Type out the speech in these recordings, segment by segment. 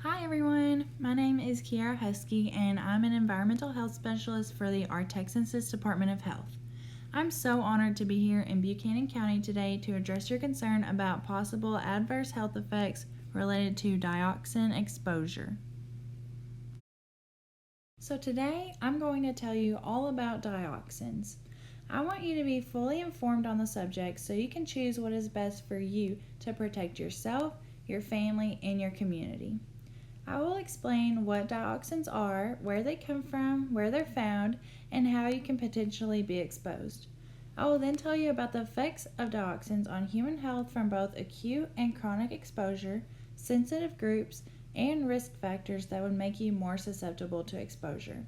Hi everyone, my name is Kiara Husky and I'm an environmental health specialist for the Texas Department of Health. I'm so honored to be here in Buchanan County today to address your concern about possible adverse health effects related to dioxin exposure. So today I'm going to tell you all about dioxins. I want you to be fully informed on the subject so you can choose what is best for you to protect yourself, your family, and your community. I will explain what dioxins are, where they come from, where they're found, and how you can potentially be exposed. I will then tell you about the effects of dioxins on human health from both acute and chronic exposure, sensitive groups, and risk factors that would make you more susceptible to exposure.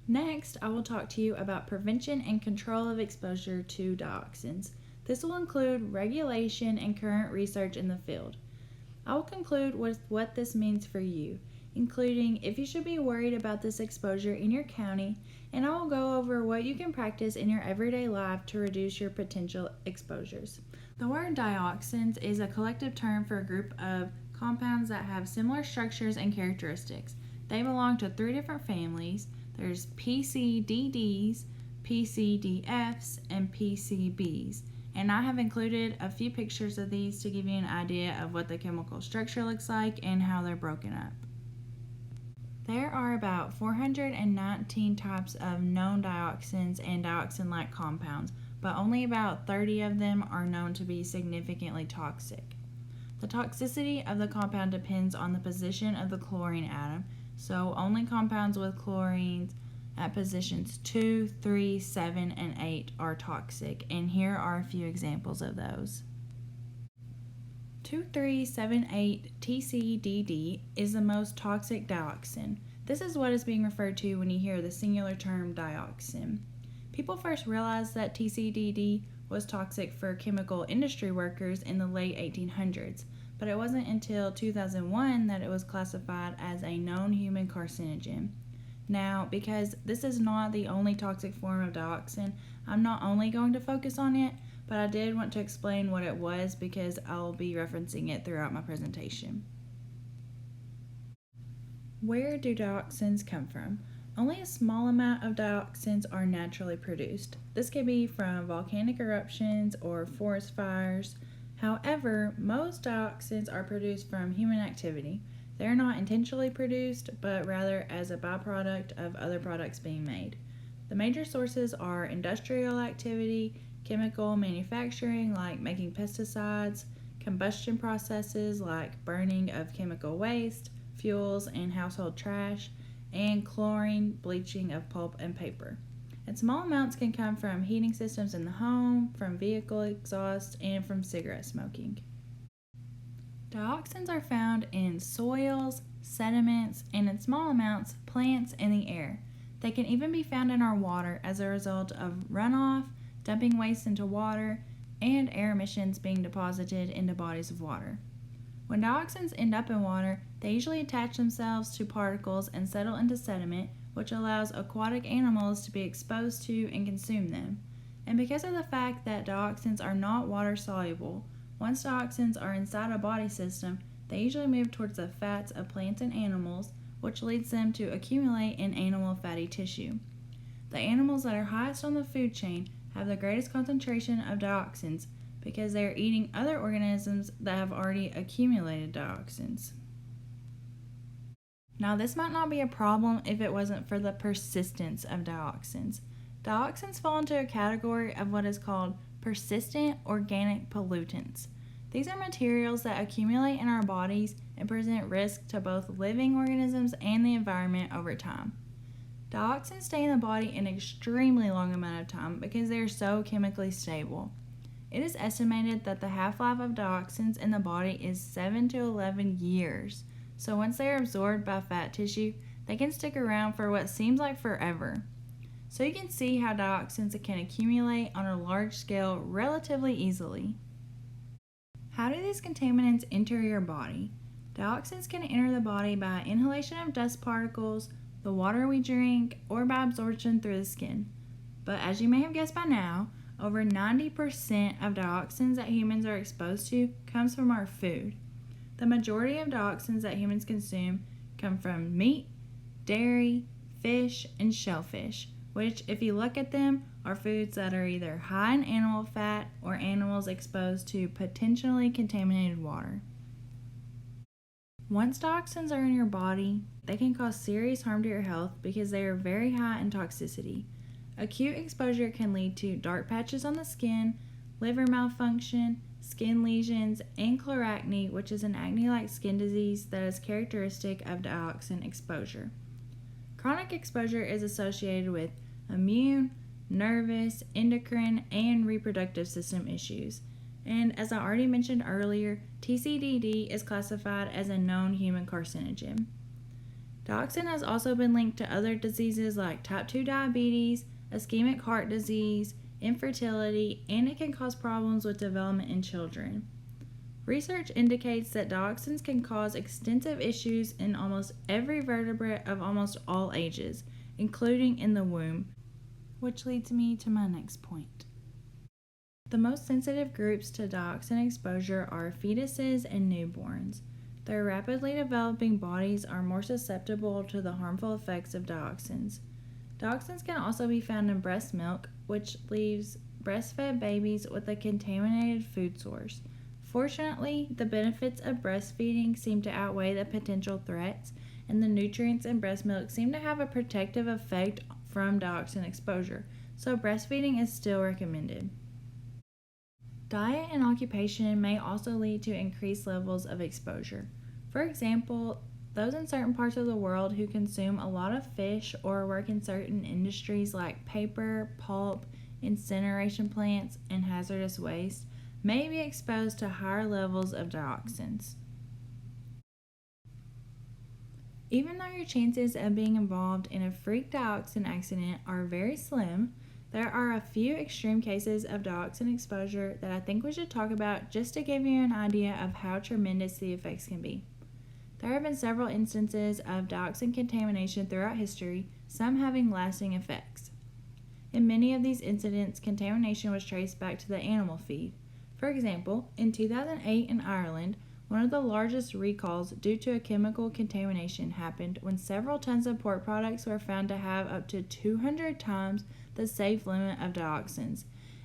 Next, I will talk to you about prevention and control of exposure to dioxins. This will include regulation and current research in the field. I will conclude with what this means for you, including if you should be worried about this exposure in your county, and I will go over what you can practice in your everyday life to reduce your potential exposures. The word dioxins is a collective term for a group of compounds that have similar structures and characteristics. They belong to three different families. There's PCDDs, PCDFs, and PCBs. And I have included a few pictures of these to give you an idea of what the chemical structure looks like and how they're broken up. There are about 419 types of known dioxins and dioxin-like compounds, but only about 30 of them are known to be significantly toxic. The toxicity of the compound depends on the position of the chlorine atom, so only compounds with chlorines at positions 2, 3, 7, and 8 are toxic, and here are a few examples of those. 2378 TCDD is the most toxic dioxin. This is what is being referred to when you hear the singular term dioxin. People first realized that TCDD was toxic for chemical industry workers in the late 1800s, but it wasn't until 2001 that it was classified as a known human carcinogen. Now, because this is not the only toxic form of dioxin, I'm not only going to focus on it, but I did want to explain what it was because I'll be referencing it throughout my presentation. Where do dioxins come from? Only a small amount of dioxins are naturally produced. This could be from volcanic eruptions or forest fires. However, most dioxins are produced from human activity. They're not intentionally produced, but rather as a byproduct of other products being made. The major sources are industrial activity, chemical manufacturing like making pesticides, combustion processes like burning of chemical waste, fuels, and household trash, and chlorine bleaching of pulp and paper. And small amounts can come from heating systems in the home, from vehicle exhaust, and from cigarette smoking. Dioxins are found in soils, sediments, and in small amounts, plants and the air. They can even be found in our water as a result of runoff, dumping waste into water, and air emissions being deposited into bodies of water. When dioxins end up in water, they usually attach themselves to particles and settle into sediment, which allows aquatic animals to be exposed to and consume them. And because of the fact that dioxins are not water soluble, once dioxins are inside a body system, they usually move towards the fats of plants and animals, which leads them to accumulate in animal fatty tissue. The animals that are highest on the food chain have the greatest concentration of dioxins because they are eating other organisms that have already accumulated dioxins. Now, this might not be a problem if it wasn't for the persistence of dioxins. Dioxins fall into a category of what is called persistent organic pollutants. These are materials that accumulate in our bodies and present risk to both living organisms and the environment over time. Dioxins stay in the body an extremely long amount of time because they are so chemically stable. It is estimated that the half-life of dioxins in the body is 7 to 11 years. So once they are absorbed by fat tissue, they can stick around for what seems like forever. So you can see how dioxins can accumulate on a large scale relatively easily. How do these contaminants enter your body? Dioxins can enter the body by inhalation of dust particles, the water we drink, or by absorption through the skin. But as you may have guessed by now, over 90% of dioxins that humans are exposed to comes from our food. The majority of dioxins that humans consume come from meat, dairy, fish, and shellfish, which, if you look at them, are foods that are either high in animal fat or animals exposed to potentially contaminated water. Once dioxins are in your body, they can cause serious harm to your health because they are very high in toxicity. Acute exposure can lead to dark patches on the skin, liver malfunction, skin lesions, and chloracne, which is an acne-like skin disease that is characteristic of dioxin exposure. Chronic exposure is associated with immune, nervous, endocrine, and reproductive system issues. And as I already mentioned earlier, TCDD is classified as a known human carcinogen. Dioxin has also been linked to other diseases like type 2 diabetes, ischemic heart disease, infertility, and it can cause problems with development in children. Research indicates that dioxins can cause extensive issues in almost every vertebrate of almost all ages, including in the womb, which leads me to my next point. The most sensitive groups to dioxin exposure are fetuses and newborns. Their rapidly developing bodies are more susceptible to the harmful effects of dioxins. Dioxins can also be found in breast milk, which leaves breastfed babies with a contaminated food source. Fortunately, the benefits of breastfeeding seem to outweigh the potential threats, and the nutrients in breast milk seem to have a protective effect from dioxin exposure, so breastfeeding is still recommended. Diet and occupation may also lead to increased levels of exposure. For example, those in certain parts of the world who consume a lot of fish or work in certain industries like paper, pulp, incineration plants, and hazardous waste may be exposed to higher levels of dioxins. Even though your chances of being involved in a freak dioxin accident are very slim, there are a few extreme cases of dioxin exposure that I think we should talk about just to give you an idea of how tremendous the effects can be. There have been several instances of dioxin contamination throughout history, some having lasting effects. In many of these incidents, contamination was traced back to the animal feed. For example, in 2008 in Ireland, one of the largest recalls due to a chemical contamination happened when several tons of pork products were found to have up to 200 times the safe limit of dioxins,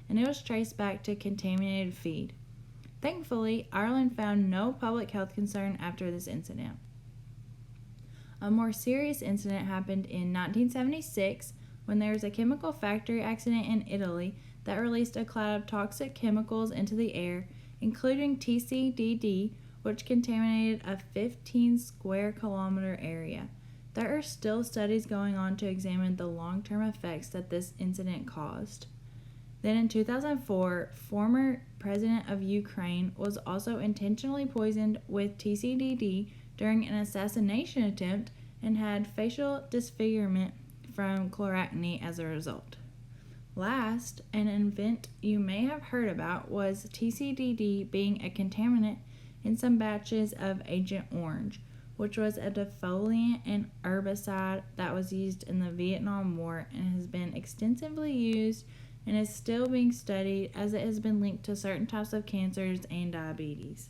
and it was traced back to contaminated feed. Thankfully, Ireland found no public health concern after this incident. A more serious incident happened in 1976 when there was a chemical factory accident in Italy that released a cloud of toxic chemicals into the air, including TCDD, which contaminated a 15 square kilometer area. There are still studies going on to examine the long-term effects that this incident caused. Then in 2004, former president of Ukraine was also intentionally poisoned with TCDD during an assassination attempt and had facial disfigurement from chloracne as a result. Last, an event you may have heard about was TCDD being a contaminant in some batches of Agent Orange, which was a defoliant and herbicide that was used in the Vietnam War and has been extensively used and is still being studied as it has been linked to certain types of cancers and diabetes.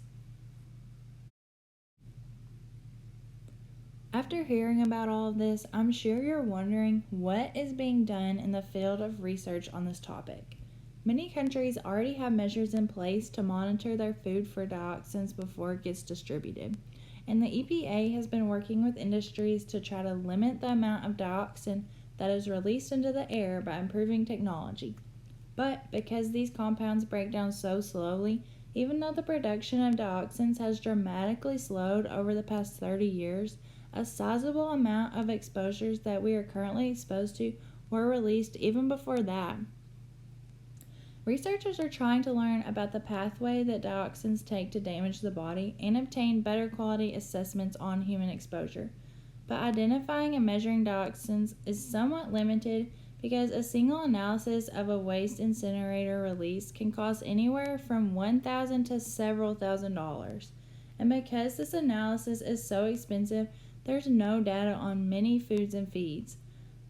After hearing about all of this, I'm sure you're wondering what is being done in the field of research on this topic. Many countries already have measures in place to monitor their food for dioxins before it gets distributed, and the EPA has been working with industries to try to limit the amount of dioxin that is released into the air by improving technology. But because these compounds break down so slowly, even though the production of dioxins has dramatically slowed over the past 30 years, a sizable amount of exposures that we are currently exposed to were released even before that. Researchers are trying to learn about the pathway that dioxins take to damage the body and obtain better quality assessments on human exposure. But identifying and measuring dioxins is somewhat limited because a single analysis of a waste incinerator release can cost anywhere from $1,000 to several $1,000s. And because this analysis is so expensive, there's no data on many foods and feeds.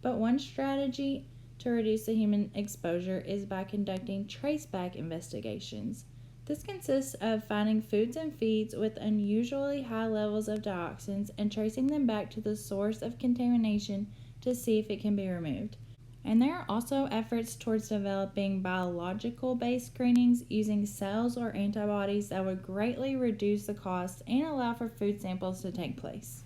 But one strategy to reduce the human exposure is by conducting traceback investigations. This consists of finding foods and feeds with unusually high levels of dioxins and tracing them back to the source of contamination to see if it can be removed. And there are also efforts towards developing biological-based screenings using cells or antibodies that would greatly reduce the cost and allow for food samples to take place.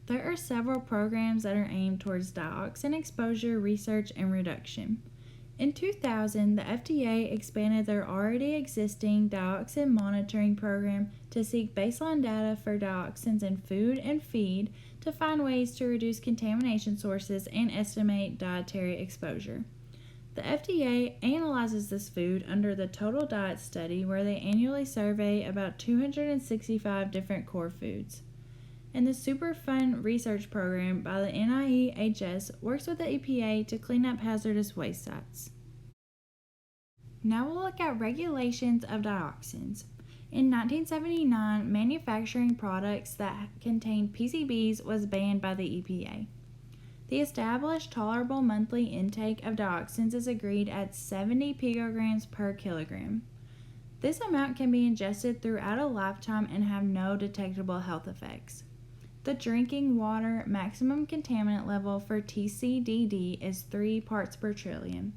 There are several programs that are aimed towards dioxin exposure research and reduction. In 2000, the FDA expanded their already existing dioxin monitoring program to seek baseline data for dioxins in food and feed to find ways to reduce contamination sources and estimate dietary exposure. The FDA analyzes this food under the Total Diet Study, where they annually survey about 265 different core foods. And the Superfund Research Program by the NIEHS works with the EPA to clean up hazardous waste sites. Now we'll look at regulations of dioxins. In 1979, manufacturing products that contained PCBs was banned by the EPA. The established tolerable monthly intake of dioxins is agreed at 70 picograms per kilogram. This amount can be ingested throughout a lifetime and have no detectable health effects. The drinking water maximum contaminant level for TCDD is 3 parts per trillion.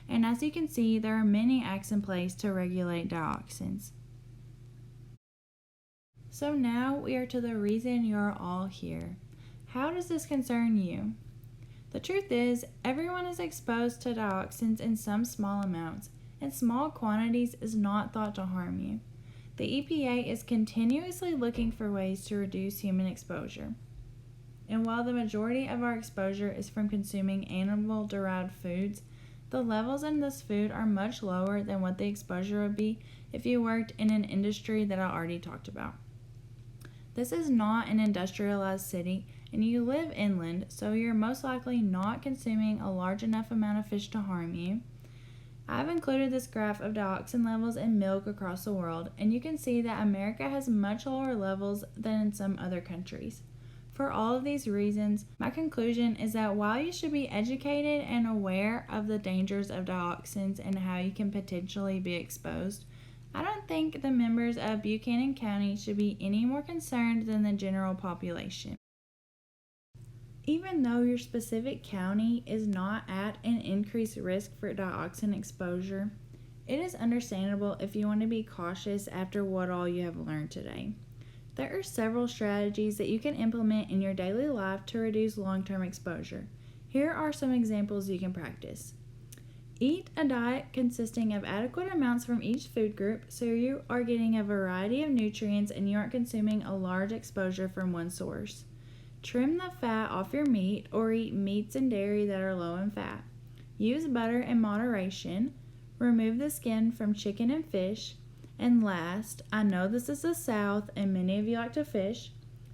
And as you can see, there are many acts in place to regulate dioxins. So now we are to the reason you're all here. How does this concern you? The truth is, everyone is exposed to dioxins in some small amounts, and small quantities is not thought to harm you. The EPA is continuously looking for ways to reduce human exposure. And while the majority of our exposure is from consuming animal-derived foods, the levels in this food are much lower than what the exposure would be if you worked in an industry that I already talked about. This is not an industrialized city, and you live inland, so you're most likely not consuming a large enough amount of fish to harm you. I've included this graph of dioxin levels in milk across the world, and you can see that America has much lower levels than in some other countries. For all of these reasons, my conclusion is that while you should be educated and aware of the dangers of dioxins and how you can potentially be exposed, I don't think the members of Buchanan County should be any more concerned than the general population. Even though your specific county is not at an increased risk for dioxin exposure, it is understandable if you want to be cautious after what all you have learned today. There are several strategies that you can implement in your daily life to reduce long-term exposure. Here are some examples you can practice. Eat a diet consisting of adequate amounts from each food group so you are getting a variety of nutrients and you aren't consuming a large exposure from one source. Trim the fat off your meat or eat meats and dairy that are low in fat. Use butter in moderation. Remove the skin from chicken and fish. And last, I know this is the South and many of you like to fish,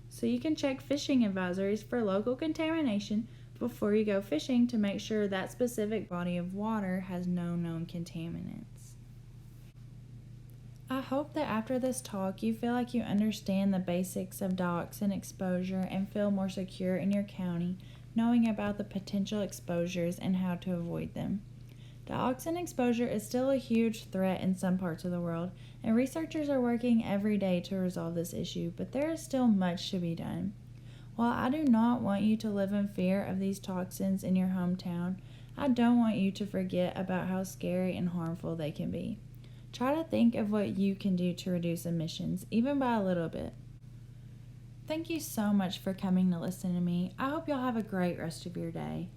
so you can check fishing advisories for local contamination before you go fishing to make sure that specific body of water has no known contaminants. I hope that after this talk you feel like you understand the basics of dioxin exposure and feel more secure in your county, knowing about the potential exposures and how to avoid them. Dioxin exposure is still a huge threat in some parts of the world, and researchers are working every day to resolve this issue, but there is still much to be done. While I do not want you to live in fear of these toxins in your hometown, I don't want you to forget about how scary and harmful they can be. Try to think of what you can do to reduce emissions, even by a little bit. Thank you so much for coming to listen to me. I hope y'all have a great rest of your day.